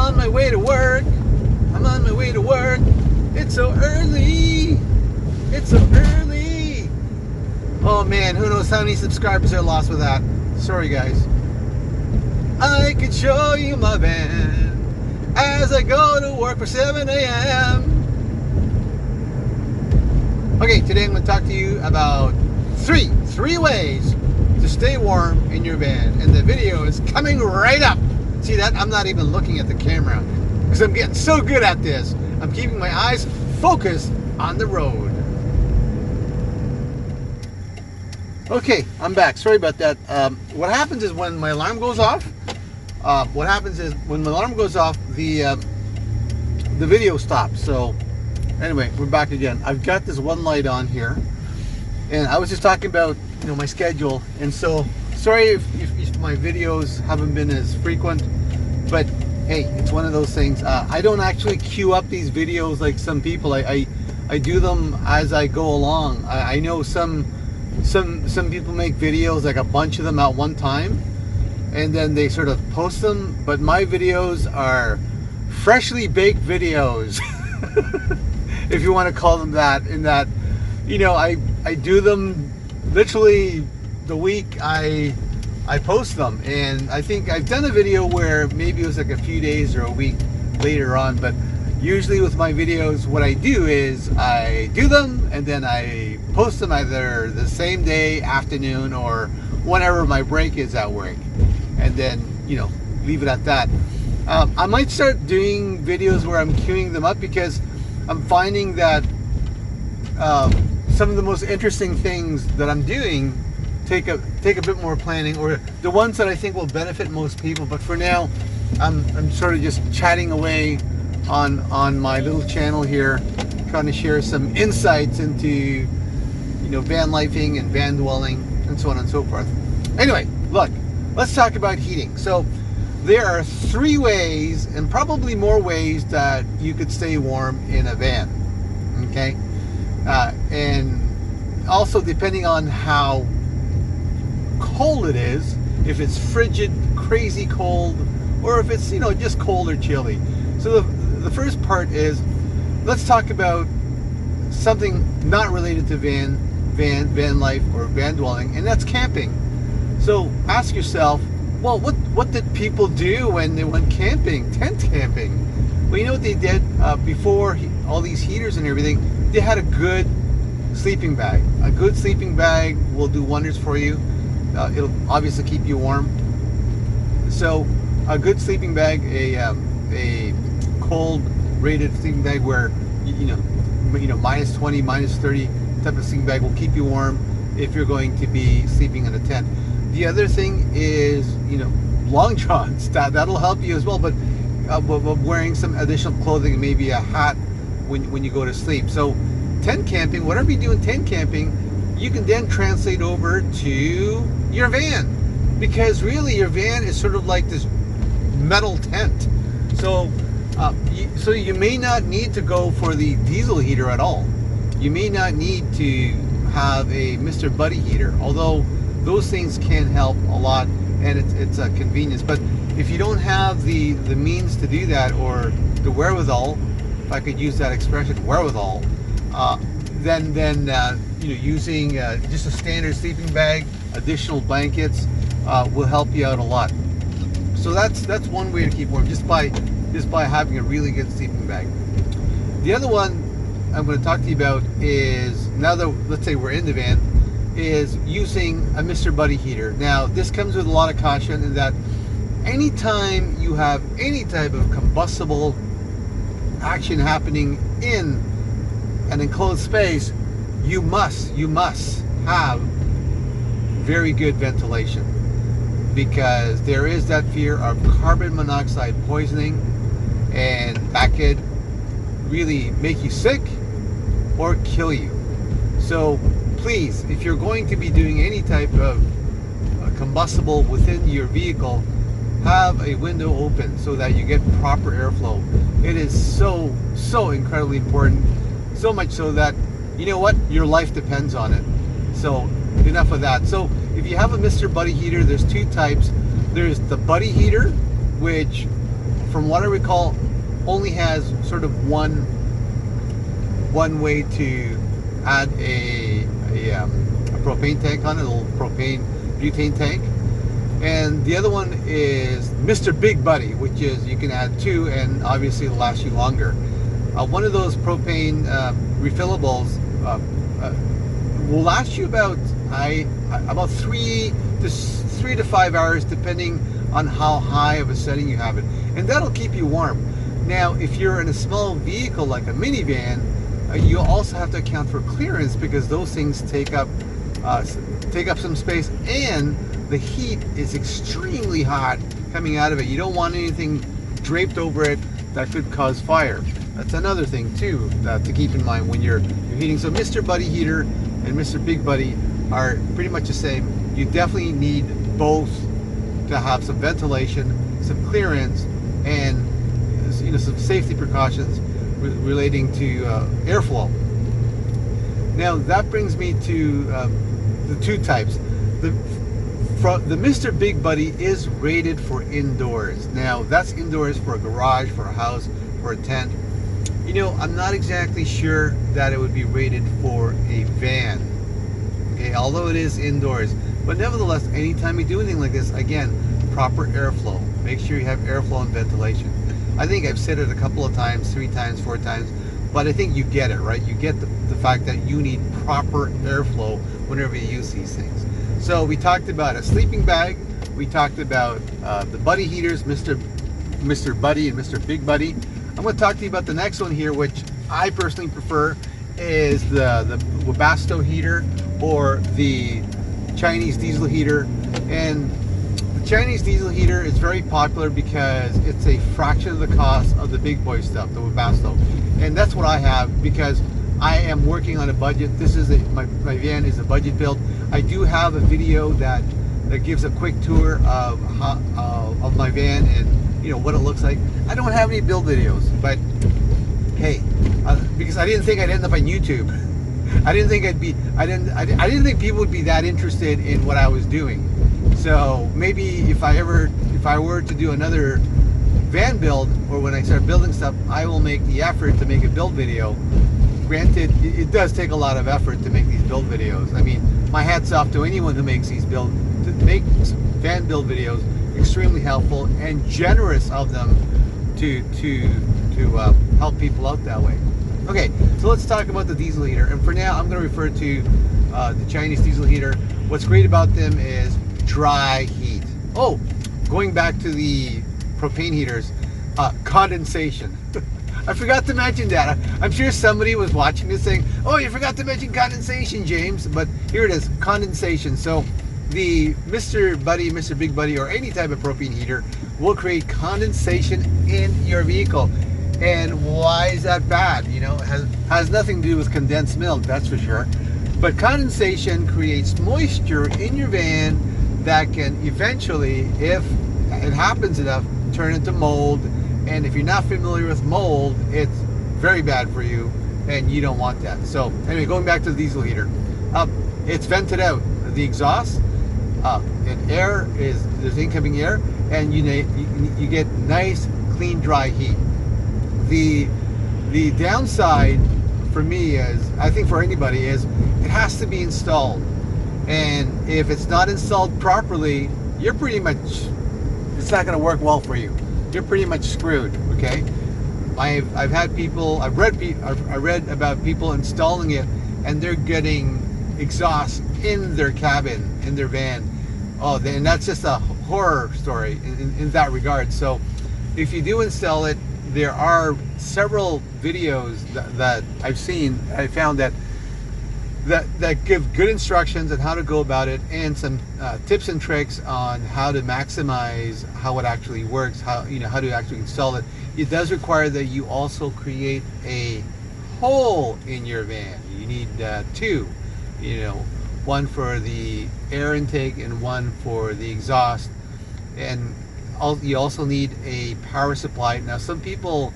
on my way to work. I'm on my way to work. It's so early. It's so early. Oh man, who knows how many subscribers are lost with that. Sorry guys. I could show you my van as I go to work for 7 a.m. Okay, today I'm going to talk to you about three ways to stay warm in your van. And the video is coming right up. See that? I'm not even looking at the camera because I'm getting so good at this. I'm keeping my eyes focused on the road. Okay, I'm back. Sorry about that. What happens is when my alarm goes off, the video stops. So anyway, we're back again. I've got this one light on here, and I was just talking about my schedule, and so sorry if my videos haven't been as frequent, but hey, it's one of those things. I don't actually queue up these videos like some people. I do them as I go along. I know some people make videos, like a bunch of them at one time, and then they sort of post them, but my videos are freshly baked videos. If you want to call them that, in that I do them literally the week I post them. And I think I've done a video where maybe it was like a few days or a week later on, but usually with my videos what I do is I do them and then I post them either the same day, afternoon, or whenever my break is at work, and then leave it at that. I might start doing videos where I'm queuing them up, because I'm finding that some of the most interesting things that I'm doing take a bit more planning, or the ones that I think will benefit most people. But for now, I'm sort of just chatting away on my little channel here, trying to share some insights into van lifing and van dwelling and so on and so forth. Anyway, look, let's talk about heating. So there are 3 ways, and probably more ways, that you could stay warm in a van. Okay, and also depending on how cold it is, if it's frigid, crazy cold, or if it's just cold or chilly. So the first part is, let's talk about something not related to van life or van dwelling, and that's camping. So ask yourself, well, what did people do when they went camping, tent camping? Well, you know what they did before all these heaters and everything? They had a good sleeping bag. A good sleeping bag will do wonders for you. It'll obviously keep you warm. So a good sleeping bag, a cold rated sleeping bag where minus 20, minus 30 type of sleeping bag will keep you warm if you're going to be sleeping in a tent. The other thing is, long johns. That'll help you as well, but wearing some additional clothing, maybe a hat when you go to sleep. So tent camping, whatever you do in tent camping, you can then translate over to your van, because really your van is sort of like this metal tent. So you may not need to go for the diesel heater at all. You may not need to have a Mr. Buddy heater, although those things can help a lot, and it's a convenience. But if you don't have the means to do that, or the wherewithal, if I could use that expression, wherewithal, then using just a standard sleeping bag, additional blankets, will help you out a lot. So that's one way to keep warm, just by having a really good sleeping bag. The other one I'm going to talk to you about is, now that let's say we're in the van, is using a Mr. Buddy heater. Now this comes with a lot of caution, in that anytime you have any type of combustible action happening in an enclosed space, you must have very good ventilation, because there is that fear of carbon monoxide poisoning, and that could really make you sick or kill you. So please, if you're going to be doing any type of combustible within your vehicle, have a window open so that you get proper airflow. It is so incredibly important, so much so that your life depends on it. So enough of that. So if you have a Mr. Buddy heater, there's 2 types. There's the Buddy heater, which from what I recall, only has sort of one way to add a propane tank on it, a little propane butane tank. And the other one is Mr. Big Buddy, which is you can add 2 and obviously it'll last you longer. One of those propane refillables will last you about 3 to 5 hours, depending on how high of a setting you have it, and that'll keep you warm. Now, if you're in a small vehicle like a minivan, you also have to account for clearance, because those things take up some space, and the heat is extremely hot coming out of it. You don't want anything draped over it that could cause fire. That's another thing too to keep in mind when you're heating. So Mr. Buddy heater and Mr. Big Buddy are pretty much the same. You definitely need both to have some ventilation, some clearance, and some safety precautions relating to airflow. Now that brings me to the 2 types. The Mr. Big Buddy is rated for indoors. Now that's indoors for a garage, for a house, for a tent. I'm not exactly sure that it would be rated for a van. Okay, although it is indoors. But nevertheless, anytime you do anything like this, again, proper airflow. Make sure you have airflow and ventilation. I think I've said it a couple of times, 3 times, 4 times, but I think you get it, right? You get the fact that you need proper airflow whenever you use these things. So we talked about a sleeping bag. We talked about the buddy heaters, Mr. Buddy and Mr. Big Buddy. I'm going to talk to you about the next one here, which I personally prefer, is the Webasto heater, or the Chinese diesel heater. And the Chinese diesel heater is very popular because it's a fraction of the cost of the big boy stuff, the Webasto. And that's what I have, because I am working on a budget. This is my van is a budget build. I do have a video that gives a quick tour of my van and what it looks like. I don't have any build videos, but hey, because I didn't think I'd end up on YouTube. I didn't think people would be that interested in what I was doing. So maybe if I were to do another van build, or when I start building stuff, I will make the effort to make a build video. Granted, it does take a lot of effort to make these build videos. I mean, my hat's off to anyone who makes van build videos. Extremely helpful and generous of them to help people out that way. Okay, so let's talk about the diesel heater. And for now, I'm going to refer to the Chinese diesel heater. What's great about them is dry heat. Oh, going back to the propane heaters, condensation. I forgot to mention that. I'm sure somebody was watching this saying, "Oh, you forgot to mention condensation, James." But here it is, condensation. So the Mr. Buddy, Mr. Big Buddy, or any type of propane heater will create condensation in your vehicle. And why is that bad? It has nothing to do with condensed milk, that's for sure. But condensation creates moisture in your van that can eventually, if it happens enough, turn into mold. And if you're not familiar with mold, it's very bad for you, and you don't want that. So anyway, going back to the diesel heater, it's vented out. The exhaust, and there's incoming air, and you get nice, clean, dry heat. The downside for me is, I think for anybody, is it has to be installed. And if it's not installed properly, it's not going to work well for you. You're pretty much screwed. Okay, I've read about people installing it, and they're getting exhaust in their cabin, in their van. And that's just a horror story in that regard. So if you do install it, there are several videos that I've seen. I found that give good instructions on how to go about it, and some tips and tricks on how to maximize how it actually works, how to actually install it. It does require that you also create a hole in your van. You need 2, one for the air intake and one for the exhaust. And you also need a power supply. Now some people,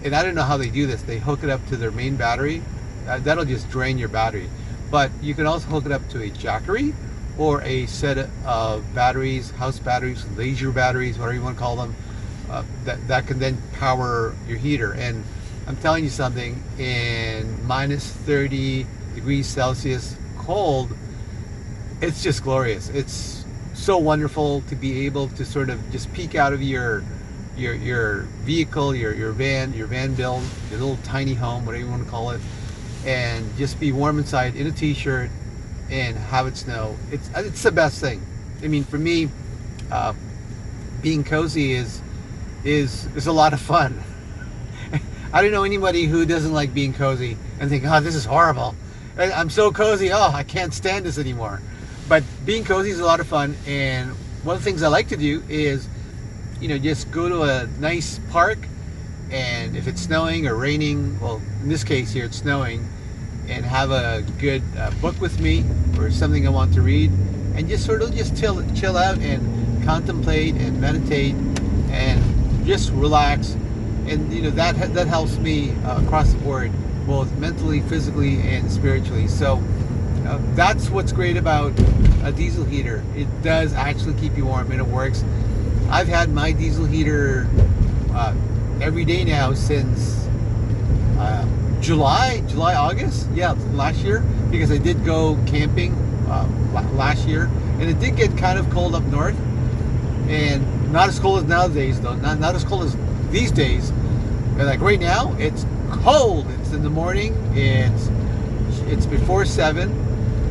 and I don't know how they do this, they hook it up to their main battery. That'll just drain your battery. But you can also hook it up to a Jackery, or a set of batteries, house batteries, laser batteries, whatever you want to call them, that can then power your heater. And I'm telling you something, in minus 30 degrees Celsius cold, it's just glorious. It's so wonderful to be able to sort of just peek out of your vehicle, your van build, your little tiny home, whatever you want to call it, and just be warm inside in a t-shirt and have it snow. It's the best thing. I mean, for me, being cozy is a lot of fun. I don't know anybody who doesn't like being cozy and think, oh, this is horrible. I'm so cozy, oh, I can't stand this anymore. But being cozy is a lot of fun, and one of the things I like to do is, just go to a nice park, and if it's snowing or raining, well, in this case here it's snowing, and have a good book with me or something I want to read, and just sort of just chill out and contemplate and meditate and just relax. And that helps me across the board, both mentally, physically, and spiritually. So that's what's great about a diesel heater. It does actually keep you warm, and it works. I've had my diesel heater every day now since July, August, yeah, last year, because I did go camping last year, and it did get kind of cold up north, and not as cold as nowadays though, not as cold as these days. And like right now, it's cold. It's in the morning. It's before 7,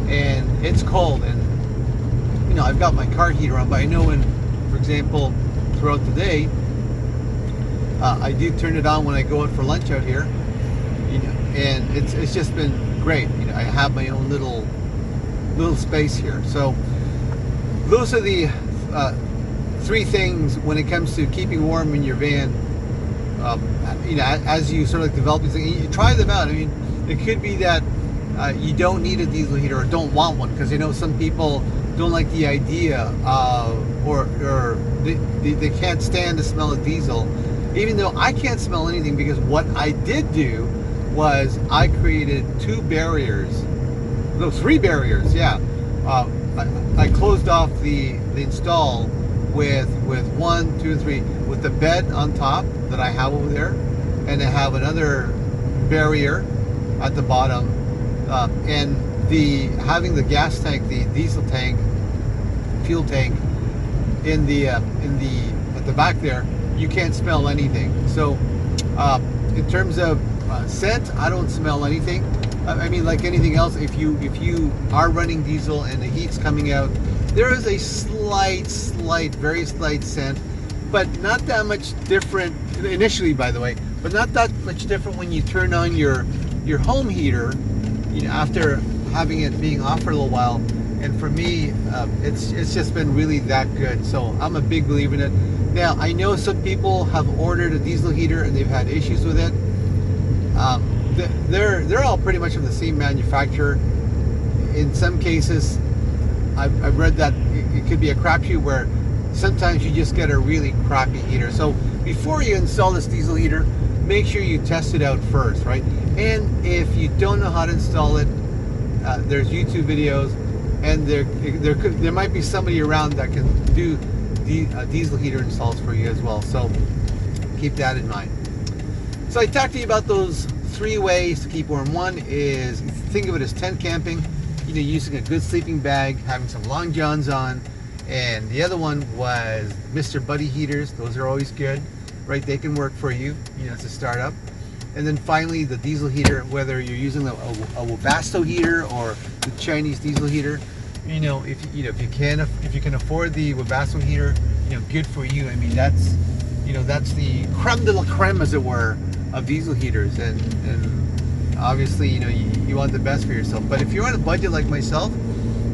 and it's cold. And I've got my car heater on, but I know when, for example, throughout the day, I do turn it on when I go out for lunch out here. And it's just been great. I have my own little space here. So those are the 3 things when it comes to keeping warm in your van. As you sort of develop these things, you try them out. I mean, it could be that you don't need a diesel heater or don't want one, because some people don't like the idea of, or they can't stand the smell of diesel, even though I can't smell anything, because what I did do was I created 3 barriers, yeah. I closed off the install with 1, 2, 3, with the bed on top that I have over there, and I have another barrier at the bottom, and having the gas tank, the diesel tank, fuel tank at the back there, you can't smell anything. So in terms of scent, I don't smell anything. I mean, like anything else, if you are running diesel and the heat's coming out, there is a very slight scent, but not that much different initially, by the way, but not that much different when you turn on your home heater, after having it being off for a little while. And for me, it's just been really that good. So I'm a big believer in it. Now, I know some people have ordered a diesel heater and they've had issues with it. They're all pretty much from the same manufacturer. In some cases, I've read that it could be a crapshoot where sometimes you just get a really crappy heater. So before you install this diesel heater, make sure you test it out first, right? And if you don't know how to install it, there's YouTube videos, and there might be somebody around that can do diesel heater installs for you as well. So keep that in mind. So I talked to you about those 3 ways to keep warm. One is, think of it as tent camping, using a good sleeping bag, having some long johns on. And the other one was Mr. Buddy heaters. Those are always good, right? They can work for you, to start up. And then finally, the diesel heater, whether you're using a Webasto heater or the Chinese diesel heater, if you can afford the Webasto heater, good for you. I mean, that's the creme de la creme, as it were, of diesel heaters, and obviously, you want the best for yourself. But if you're on a budget like myself,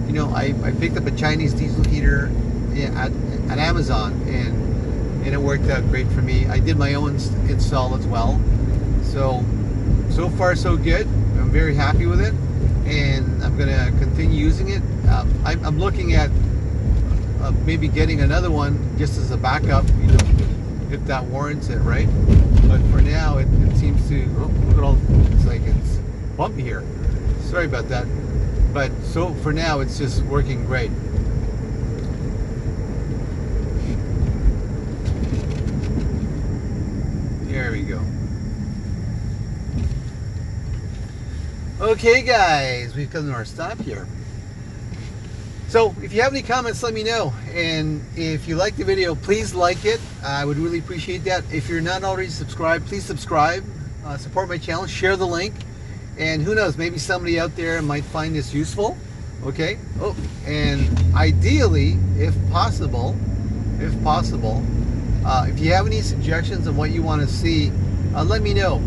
I picked up a Chinese diesel heater at Amazon, and it worked out great for me. I did my own install as well. So far so good. I'm very happy with it, and I'm going to continue using it. I'm looking at maybe getting another one just as a backup, if that warrants it, right? But for now, it seems to, look at all, it's bumpy here. Sorry about that. But so for now, it's just working great. we go. Okay guys, we've come to our stop here. So if you have any comments, let me know. And if you like the video, please like it. I would really appreciate that. If you're not already subscribed, please subscribe. Support my channel, share the link. And who knows, maybe somebody out there might find this useful. Okay. Oh, and ideally, if possible, if you have any suggestions on what you want to see, let me know.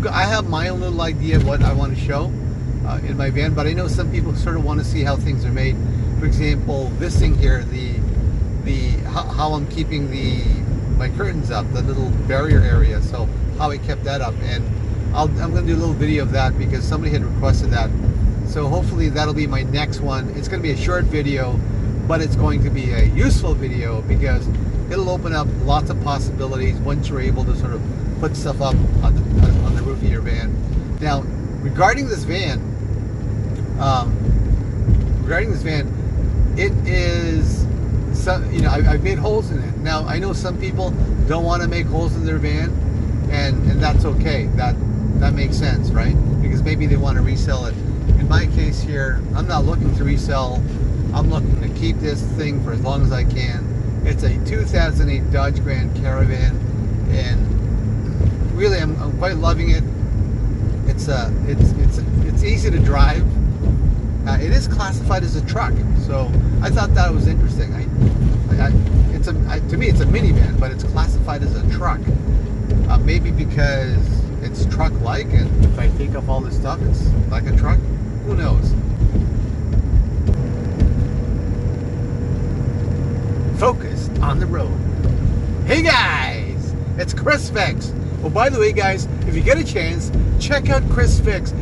I have my own little idea of what I want to show in my van, but I know some people sort of want to see how things are made. For example, this thing here, how I'm keeping my curtains up, the little barrier area, so how I kept that up. And I'm going to do a little video of that because somebody had requested that. So hopefully that'll be my next one. It's going to be a short video, but it's going to be a useful video because it'll open up lots of possibilities once you're able to sort of put stuff up on the roof of your van. Now, regarding this van, it is I've made holes in it. Now I know some people don't want to make holes in their van, and that's okay. That makes sense, right? Because maybe they want to resell it. In my case here, I'm not looking to resell. I'm looking to keep this thing for as long as I can. It's a 2008 Dodge Grand Caravan, and really I'm quite loving it. It's easy to drive. It is classified as a truck, so I thought that was interesting. To me, it's a minivan, but it's classified as a truck. Maybe because it's truck-like, and if I take off all this stuff, it's like a truck. Who knows? Focused on the road. Hey guys, it's Chris Fix. Oh, by the way, guys, if you get a chance, check out Chris Fix.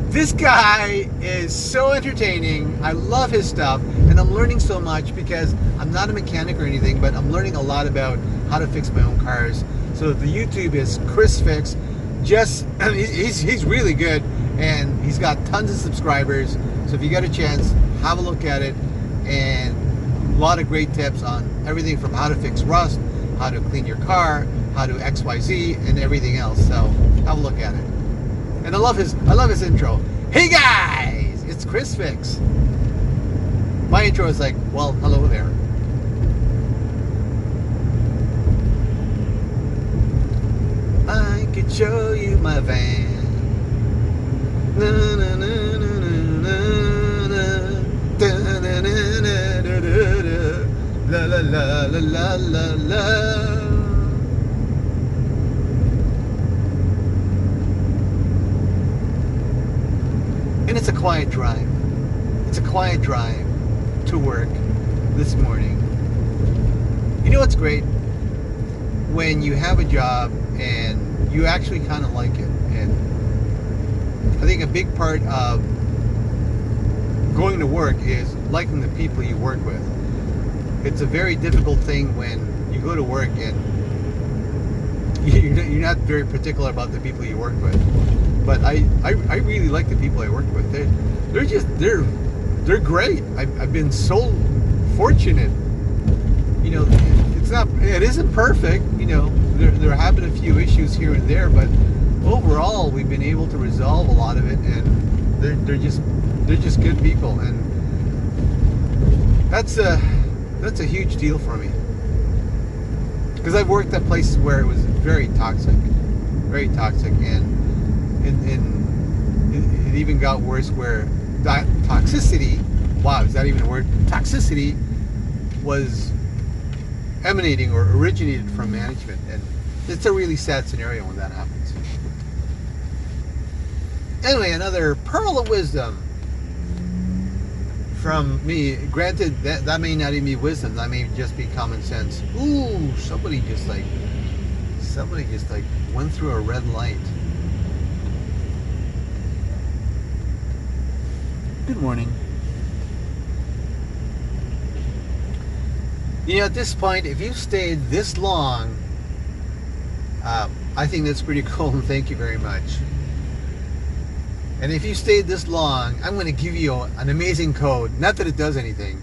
This guy is so entertaining. I love his stuff, and I'm learning so much because I'm not a mechanic or anything, but I'm learning a lot about how to fix my own cars. So the YouTube is Chris Fix. He's really good, and he's got tons of subscribers. So if you get a chance, have a look at it, and a lot of great tips on everything from how to fix rust, how to clean your car, how to XYZ, and everything else. So have a look at it. And I love his intro. Hey guys, it's Chris Fix. My intro is like, well, hello there. I could show you my van. Na, na, na, na, na, na, na. Da, na, na, na, da, da, da. La la la la la la la. And it's a quiet drive. It's a quiet drive to work this morning. You know what's great? When you have a job and you actually kind of like it. And I think a big part of going to work is liking the people you work with. It's a very difficult thing when you go to work and you're not very particular about the people you work with. But I really like the people I work with. They're great. I've been so fortunate. You know, it isn't perfect. You know, there have been a few issues here and there, but overall we've been able to resolve a lot of it, and they're just good people, and that's a huge deal for me. Because I've worked at places where it was very toxic, and it even got worse where that toxicity, wow, is that even a word? Toxicity was emanating or originated from management, and it's a really sad scenario when that happens. Anyway, another pearl of wisdom from me. Granted, that may not even be wisdom, that may just be common sense. Ooh, somebody just like went through a red light. Good morning. You know, at this point, if you've stayed this long, I think that's pretty cool, and thank you very much. And if you stayed this long, I'm going to give you an amazing code. Not that it does anything.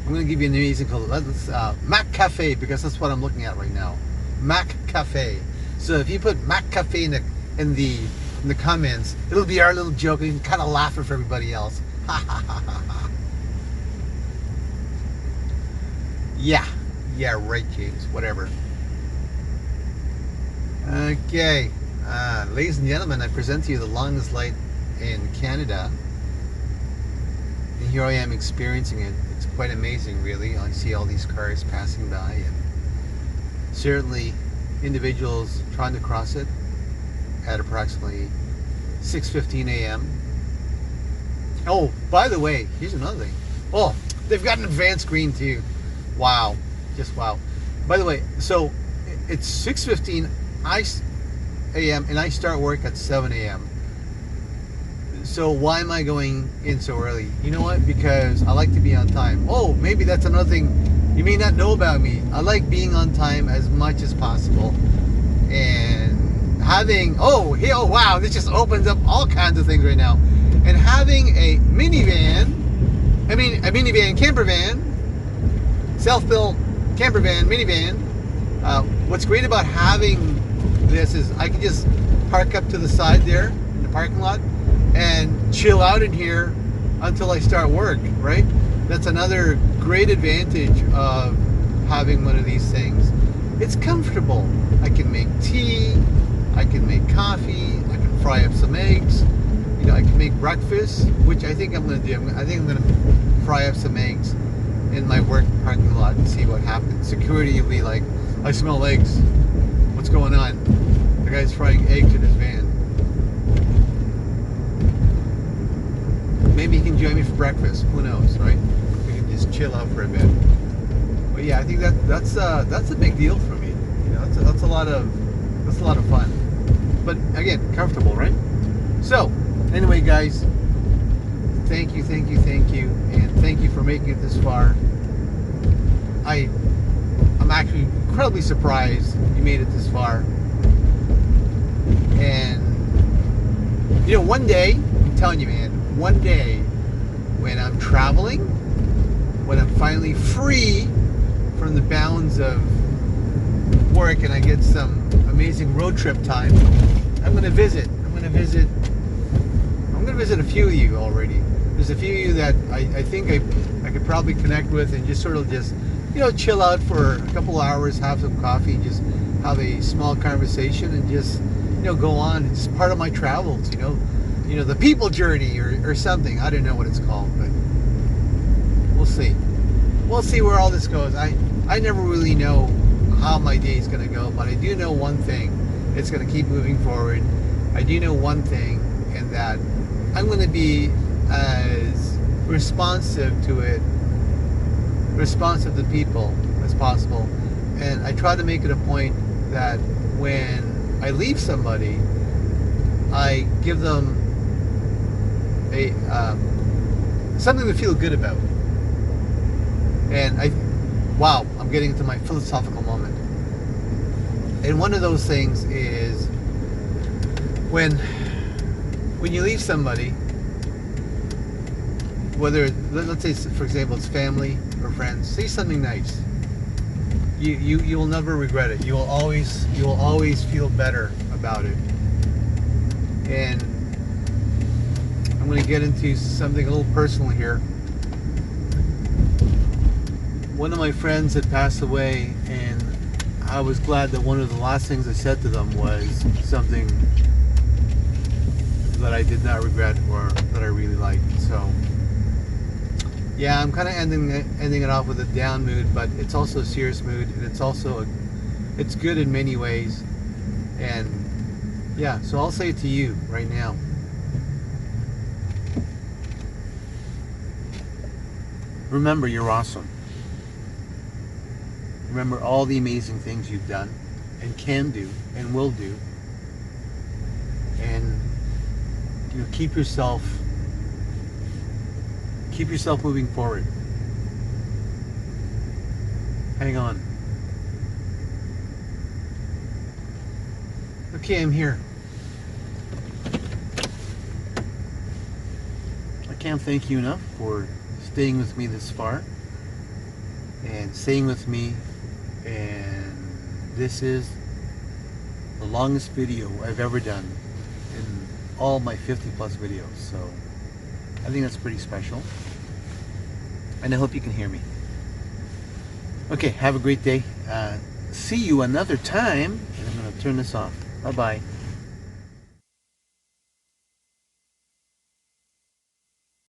I'm going to give you an amazing code. Let's Mac Cafe, because that's what I'm looking at right now. Mac Cafe. So if you put Mac Cafe in the comments, it'll be our little joke. You can kind of laugh it for everybody else. Yeah, right, James. Whatever. Okay, ladies and gentlemen, I present to you the longest light in Canada. And here I am experiencing it. It's quite amazing, really. I see all these cars passing by, and certainly individuals trying to cross it at approximately 6:15 a.m. Oh, by the way, here's another thing. Oh, they've got an advanced green too. Wow, just wow. By the way, so it's 6:15 a.m. and I start work at 7 a.m. So why am I going in so early? You know what? Because I like to be on time. Oh, maybe that's another thing you may not know about me. I like being on time as much as possible. And having, oh wow, this just opens up all kinds of things right now. And having a minivan, a minivan camper van, self-built camper van, minivan. What's great about having this is I can just park up to the side there in the parking lot and chill out in here until I start work, right? That's another great advantage of having one of these things. It's comfortable. I can make tea, I can make coffee, I can fry up some eggs, you know, I can make breakfast, which I think I'm going to do. I think I'm going to fry up some eggs in my work parking lot and see what happens. Security will be like, I smell eggs. What's going on? The guy's frying eggs in his van. Maybe he can join me for breakfast. Who knows, right? We can just chill out for a bit. But yeah, I think that's a big deal for me. You know, that's a lot of fun. But again, comfortable, right? So anyway, guys, thank you, and thank you for making it this far. I'm actually incredibly surprised you made it this far. And you know, one day, I'm telling you, man, one day when I'm traveling, when I'm finally free from the bounds of work and I get some amazing road trip time, I'm gonna visit a few of you already. There's a few of you that I think I could probably connect with and just sort of just, you know, chill out for a couple hours, have some coffee, just have a small conversation and just, you know, go on. It's part of my travels, you know, the people journey or something. I don't know what it's called, but we'll see. We'll see where all this goes. I never really know how my day is going to go, but I do know one thing. It's going to keep moving forward. I do know one thing, and that I'm going to be as responsive to people as possible. And I try to make it a point that when I leave somebody, I give them a something to feel good about. And wow, I'm getting into my philosophical moment. And one of those things is when you leave somebody, whether, let's say, for example, it's family or friends, say something nice. You will never regret it. You will always feel better about it. And I'm going to get into something a little personal here. One of my friends had passed away, and I was glad that one of the last things I said to them was something that I did not regret or that I really liked. So yeah, I'm kind of ending it off with a down mood, but it's also a serious mood, and it's good in many ways. And yeah, so I'll say it to you right now. Remember, you're awesome. Remember all the amazing things you've done and can do and will do. And you know, keep yourself moving forward. Hang on. Okay, I'm here. I can't thank you enough for staying with me this far and staying with me. And this is the longest video I've ever done in all my 50 plus videos. So I think that's pretty special. And I hope you can hear me. Okay, have a great day. See you another time. And I'm going to turn this off. Bye-bye.